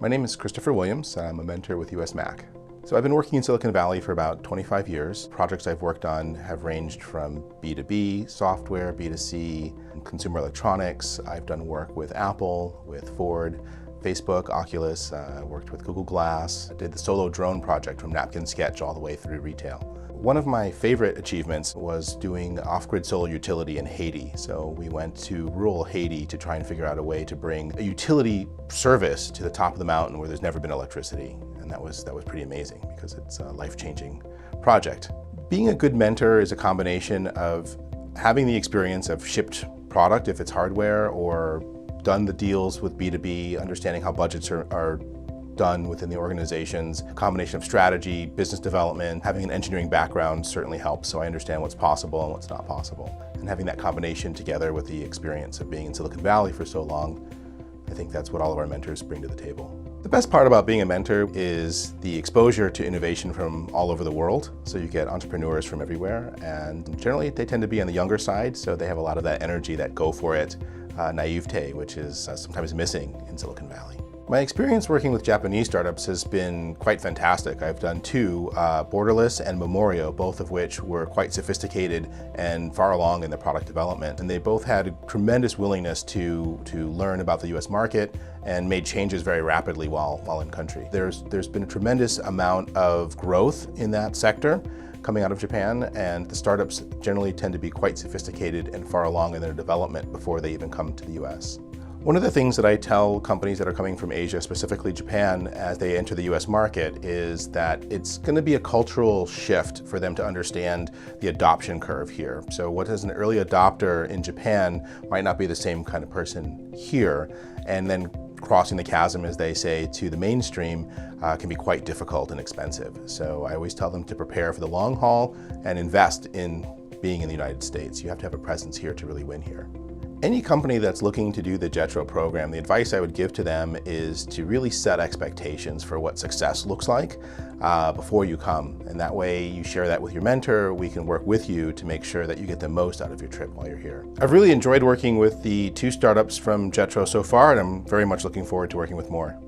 My name is Christopher Williams. I'm a mentor with US Mac. So I've been working in Silicon Valley for about 25 years. Projects I've worked on have ranged from B2B, software, B2C, consumer electronics. I've done work with Apple, with Ford, Facebook, Oculus, worked with Google Glass. I did the solo drone project from napkin sketch all the way through retail. One of my favorite achievements was doing off-grid solar utility in Haiti. So we went to rural Haiti to try and figure out a way to bring a utility service to the top of the mountain where there's never been electricity. And that was pretty amazing because it's a life-changing project. Being a good mentor is a combination of having the experience of shipped product, if it's hardware, or done the deals with B2B, understanding how budgets are done within the organizations. A combination of strategy, business development, having an engineering background certainly helps, so I understand what's possible and what's not possible. And having that combination together with the experience of being in Silicon Valley for so long, I think that's what all of our mentors bring to the table. The best part about being a mentor is the exposure to innovation from all over the world. So you get entrepreneurs from everywhere, and generally they tend to be on the younger side, so they have a lot of that energy, that go for it naivete, which is sometimes missing in Silicon Valley. My experience working with Japanese startups has been quite fantastic. I've done two, Borderless and Mamorio, both of which were quite sophisticated and far along in their product development. And they both had a tremendous willingness to learn about the US market and made changes very rapidly while in country. There's been a tremendous amount of growth in that sector coming out of Japan, and the startups generally tend to be quite sophisticated and far along in their development before they even come to the US. One of the things that I tell companies that are coming from Asia, specifically Japan, as they enter the US market is that it's going to be a cultural shift for them to understand the adoption curve here. So what is an early adopter in Japan might not be the same kind of person here, and then crossing the chasm, as they say, to the mainstream can be quite difficult and expensive. So I always tell them to prepare for the long haul and invest in being in the United States. You have to have a presence here to really win here. Any company that's looking to do the JETRO program, the advice I would give to them is to really set expectations for what success looks like before you come. And that way you share that with your mentor. We can work with you to make sure that you get the most out of your trip while you're here. I've really enjoyed working with the two startups from JETRO so far, and I'm very much looking forward to working with more.